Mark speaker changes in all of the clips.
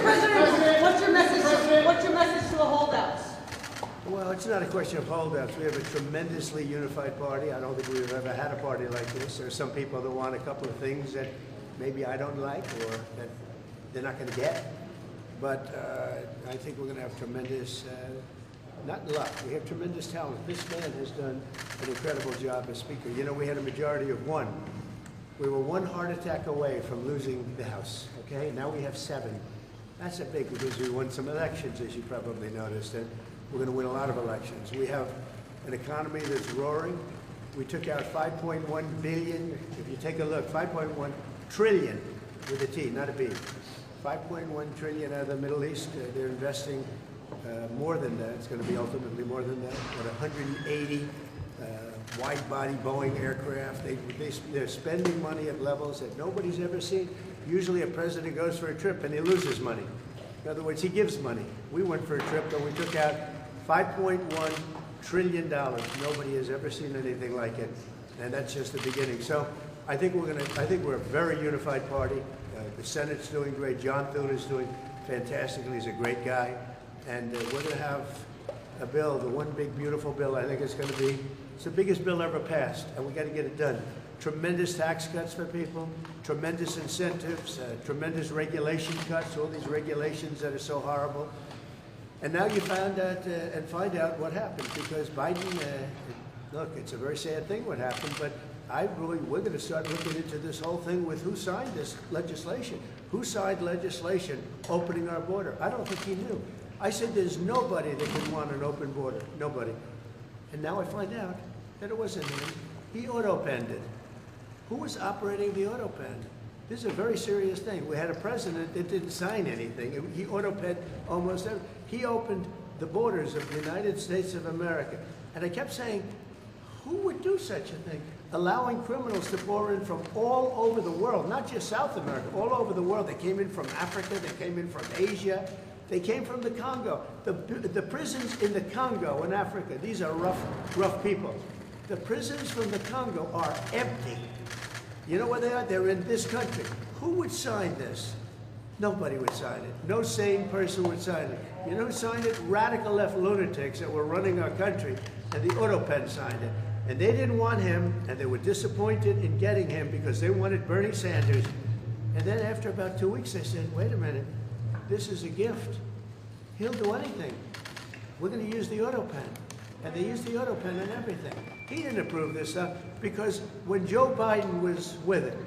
Speaker 1: President, what's your message to the holdouts?
Speaker 2: Well, it's not a question of holdouts. We have a tremendously unified party. I don't think we've ever had a party like this. There are some people that want a couple of things that maybe I don't like or that they're not going to get. But I think we're going to have tremendous, not luck, we have tremendous talent. This man has done an incredible job as Speaker. You know, we had a majority of 1. We were 1 heart attack away from losing the House, okay? Now we have 7. That's a big, because we won some elections, as you probably noticed, and we're going to win a lot of elections. We have an economy that's roaring. We took out $5.1 billion. If you take a look, 5.1 trillion with a T, not a B. 5.1 trillion out of the Middle East. They're investing more than that. It's going to be ultimately more than that. But 180 wide-body Boeing aircraft. They're spending money at levels that nobody's ever seen. Usually a president goes for a trip and he loses money. In other words, he gives money. We went for a trip and we took out $5.1 trillion. Nobody has ever seen anything like it, and that's just the beginning. So I think we're a very unified party. The Senate's doing great. John Thune is doing fantastically. He's a great guy, and we're going to have a bill, the one big beautiful bill. I think it's going to be the biggest bill ever passed, and we got to get it done. Tremendous tax cuts for people, tremendous incentives, tremendous regulation cuts. All these regulations that are so horrible. And now you find out what happened, because Biden, look, it's a very sad thing what happened, but we're going to start looking into this whole thing with who signed this legislation. Who signed legislation opening our border? I don't think he knew. I said there's nobody that can want an open border, nobody. And now I find out that it wasn't him. He auto-penned it. Who was operating the auto-pen? This is a very serious thing. We had a president that didn't sign anything. He auto-penned almost everything. He opened the borders of the United States of America. And I kept saying, who would do such a thing? Allowing criminals to pour in from all over the world, not just South America, all over the world. They came in from Africa, they came in from Asia, they came from the Congo. The prisons in the Congo in Africa, these are rough people. The prisons from the Congo are empty. You know where they are? They're in this country. Who would sign this? Nobody would sign it. No sane person would sign it. You know who signed it? Radical left lunatics that were running our country, and the auto-pen signed it. And they didn't want him, and they were disappointed in getting him because they wanted Bernie Sanders. And then after about 2 weeks, they said, wait a minute, this is a gift. He'll do anything. We're going to use the auto-pen. And they used the auto-pen and everything. He didn't approve this stuff because when Joe Biden was with it,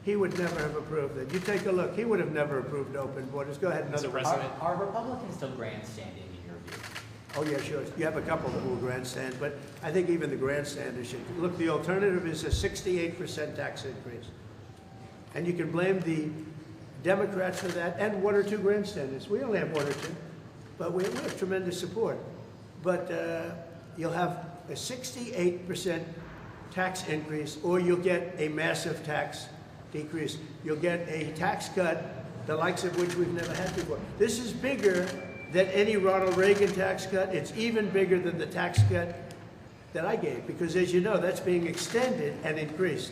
Speaker 2: he would never have approved it. You take a look. He would have never approved open borders. Go ahead, another one.
Speaker 3: Are Republicans still grandstanding in your view?
Speaker 2: Oh, yeah, sure. You have a couple that will grandstand, but I think even the grandstanders should. Look, the alternative is a 68% tax increase. And you can blame the Democrats for that and 1 or 2 grandstanders. We only have 1 or 2, but we have tremendous support. But you'll have a 68% tax increase, or you'll get a massive tax decrease. You'll get a tax cut, the likes of which we've never had before. This is bigger than any Ronald Reagan tax cut. It's even bigger than the tax cut that I gave, because as you know, that's being extended and increased.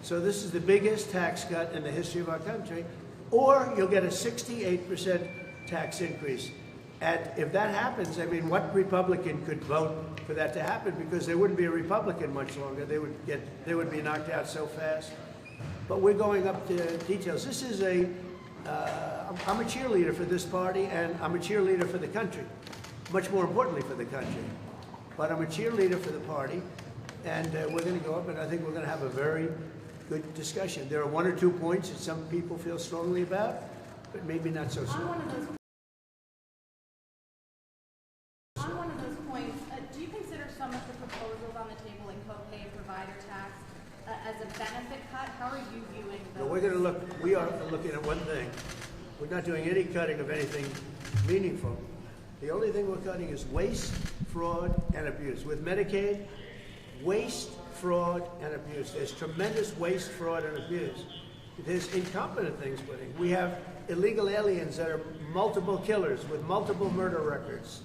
Speaker 2: So this is the biggest tax cut in the history of our country, or you'll get a 68% tax increase. And if that happens, I mean, what Republican could vote for that to happen? Because there wouldn't be a Republican much longer. They would be knocked out so fast. But we're going up to details. This is I'm a cheerleader for this party, and I'm a cheerleader for the country. Much more importantly for the country. But I'm a cheerleader for the party, and we're going to go up, and I think we're going to have a very good discussion. There are 1 or 2 points that some people feel strongly about, but maybe not so strongly.
Speaker 4: On one of those points, do you consider some of the proposals on the table in co-pay and provider tax as a benefit cut? How are you viewing those?
Speaker 2: No, we are looking at one thing. We're not doing any cutting of anything meaningful. The only thing we're cutting is waste, fraud, and abuse. With Medicaid, waste, fraud, and abuse. There's tremendous waste, fraud, and abuse. There's incompetent things put in. We have illegal aliens that are multiple killers with multiple murder records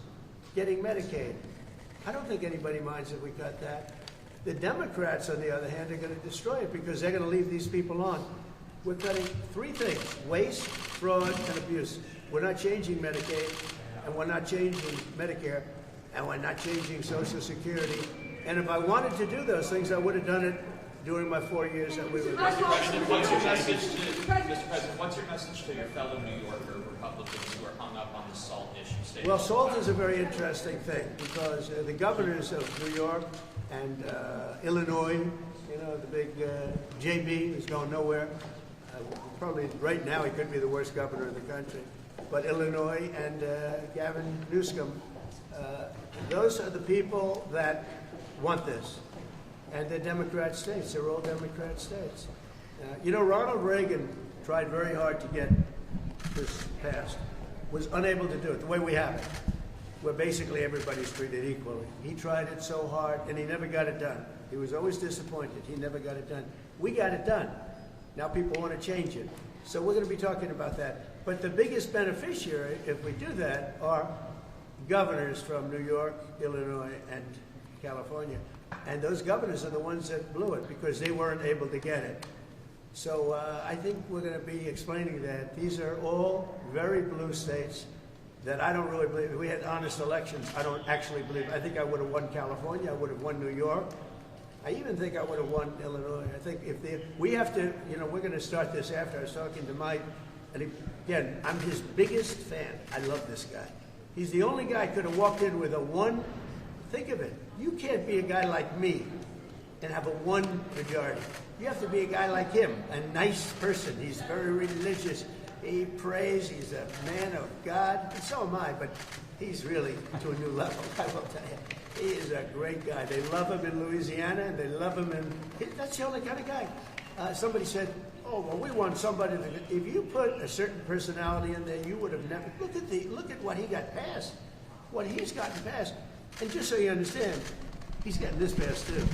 Speaker 2: getting Medicaid. I don't think anybody minds if we cut that. The Democrats, on the other hand, are going to destroy it because they're going to leave these people on. We're cutting three things: waste, fraud, and abuse. We're not changing Medicaid, and we're not changing Medicare, and we're not changing Social Security. And if I wanted to do those things, I would have done it during my 4 years that we were.
Speaker 5: Mr. President, what's your message to your fellow New Yorker Republicans who are hung up on the SALT issue?
Speaker 2: Well, SALT is a very interesting thing because the governors of New York and Illinois, you know, the big JB is going nowhere. Probably right now he could be the worst governor in the country. But Illinois and Gavin Newsom, those are the people that want this. And they're Democrat states. They're all Democrat states. You know, Ronald Reagan tried very hard to get this passed, was unable to do it the way we have it, where basically everybody's treated equally. He tried it so hard, and he never got it done. He was always disappointed. He never got it done. We got it done. Now people want to change it. So we're going to be talking about that. But the biggest beneficiary, if we do that, are governors from New York, Illinois, and California. And those governors are the ones that blew it because they weren't able to get it. So I think we're going to be explaining that. These are all very blue states that I don't really believe. If we had honest elections, I don't actually believe. I think I would have won California. I would have won New York. I even think I would have won Illinois. I think we have to, you know, we're going to start this after. I was talking to Mike, and again, I'm his biggest fan. I love this guy. He's the only guy who could have walked in with a one. Think of it. You can't be a guy like me and have a one majority. You have to be a guy like him, a nice person. He's very religious. He prays. He's a man of God. And so am I, but he's really to a new level, I will tell you. He is a great guy. They love him in Louisiana, and they love him in... That's the only kind of guy. Somebody said, oh, well, we want somebody that... If you put a certain personality in there, you would have never... Look at what he got passed. What he's gotten passed. And just so you understand, he's getting this passed too.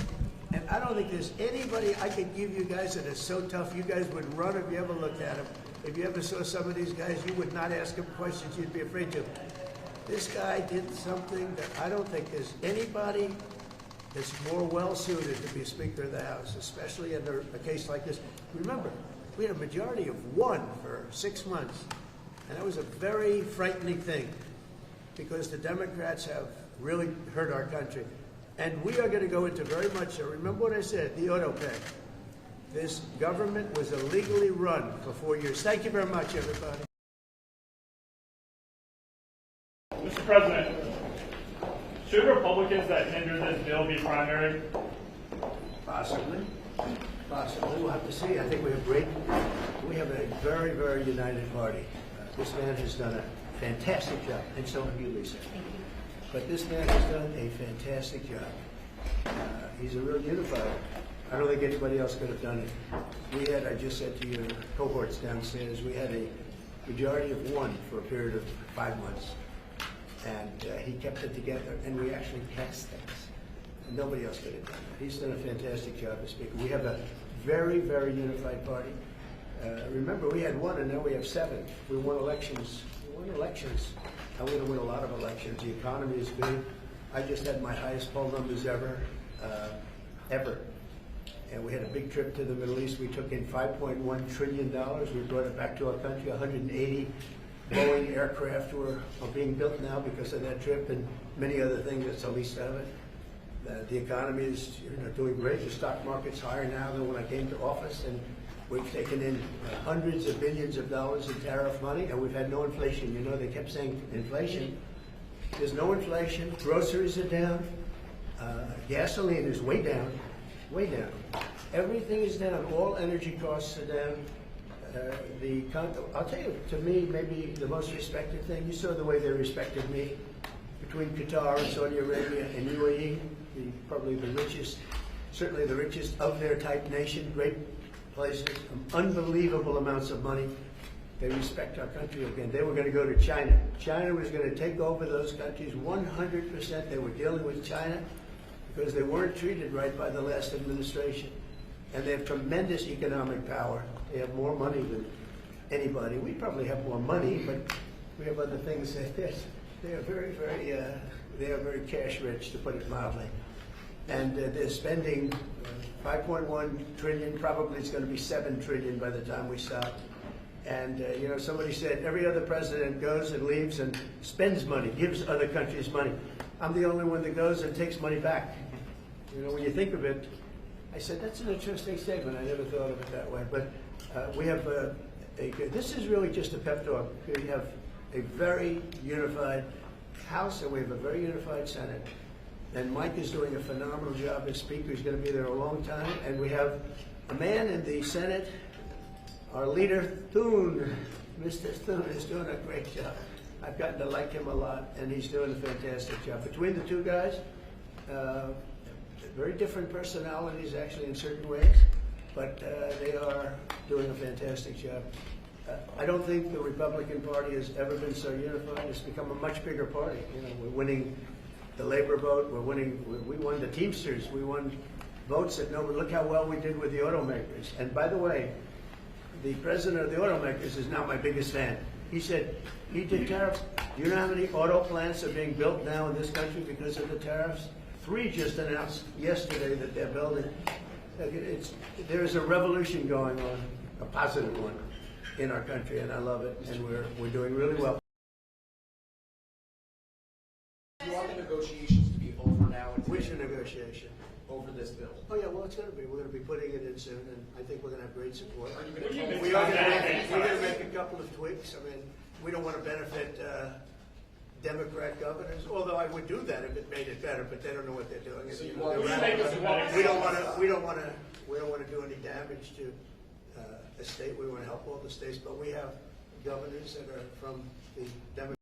Speaker 2: And I don't think there's anybody I could give you guys that is so tough. You guys would run if you ever looked at him. If you ever saw some of these guys, you would not ask him questions you'd be afraid to. This guy did something that I don't think there's anybody that's more well-suited to be Speaker of the House, especially in a case like this. Remember, we had a majority of one for 6 months, and that was a very frightening thing because the Democrats have really hurt our country. And we are going to go into very much, remember what I said, the auto pay. This government was illegally run for 4 years. Thank you very much, everybody.
Speaker 6: Mr. President, should Republicans that hinder this bill be primary?
Speaker 2: Possibly. Possibly. We'll have to see. I think we have a very, very united party. This man has done a fantastic job, and so have you, Lisa. But this man has done a fantastic job. He's a real unifier. I don't think anybody else could have done it. We had, I just said to your cohorts downstairs, we had a majority of one for a period of 5 months. And he kept it together, and we actually passed things. And nobody else could have done it. He's done a fantastic job as Speaker. We have a very, very unified party. Remember, we had one, and now we have 7. We won elections. And we're going to win a lot of elections. The economy is good. I just had my highest poll numbers ever. And we had a big trip to the Middle East. We took in $5.1 trillion. We brought it back to our country. 180 Boeing aircraft are being built now because of that trip, and many other things. That's the least of it. The economy is doing great. The stock market's higher now than when I came to office, and we've taken in hundreds of billions of dollars in tariff money, and we've had no inflation. You know, they kept saying inflation. There's no inflation. Groceries are down. Gasoline is way down. Way down. Everything is down. All energy costs are down. I'll tell you, to me, maybe the most respected thing, you saw the way they respected me between Qatar and Saudi Arabia and UAE, probably the richest, certainly the richest of their type nation, great places, unbelievable amounts of money. They respect our country again. They were going to go to China. China was going to take over those countries 100%. They were dealing with China because they weren't treated right by the last administration. And they have tremendous economic power. They have more money than anybody. We probably have more money, but we have other things that they are very, very, they are very cash rich, to put it mildly. and they're spending 5.1 trillion. Probably it's going to be 7 trillion by the time we stop. And you know, somebody said every other president goes and leaves and spends money, gives other countries money. I'm the only one that goes and takes money back. You know, when you think of it, I said that's an interesting statement. I never thought of it that way. But we have this is really just a pep talk. We have a very unified House and we have a very unified Senate. And Mike is doing a phenomenal job as Speaker. He's going to be there a long time. And we have a man in the Senate, our leader, Thune. Mr. Thune is doing a great job. I've gotten to like him a lot, and he's doing a fantastic job. Between the two guys, very different personalities, actually, in certain ways, but they are doing a fantastic job. I don't think the Republican Party has ever been so unified. It's become a much bigger party. You know, we're winning the labor vote. We're winning. We won the Teamsters. We won votes that nobody. Look how well we did with the automakers. And by the way, the president of the automakers is now my biggest fan. He said he did tariffs. Do you know how many auto plants are being built now in this country because of the tariffs? 3 just announced yesterday that they're building. There is a revolution going on, a positive one, in our country, and I love it. And we're doing really well.
Speaker 7: Do you want the negotiations to be over now?
Speaker 2: Which negotiation?
Speaker 7: Over this bill?
Speaker 2: Oh yeah, well it's going to be. We're going to be putting it in soon, and I think we're going to have great support.
Speaker 7: Are you going to
Speaker 2: We are going to make a couple of tweaks. I mean, we don't want to benefit Democrat governors, although I would do that if it made it better. But they don't know what they're doing.
Speaker 7: So
Speaker 2: You
Speaker 7: you
Speaker 2: know,
Speaker 7: want-
Speaker 2: they're
Speaker 6: You make
Speaker 2: radical.
Speaker 6: us-
Speaker 2: We don't want to do any damage to a state. We want to help all the states, but we have governors that are from the Democrat.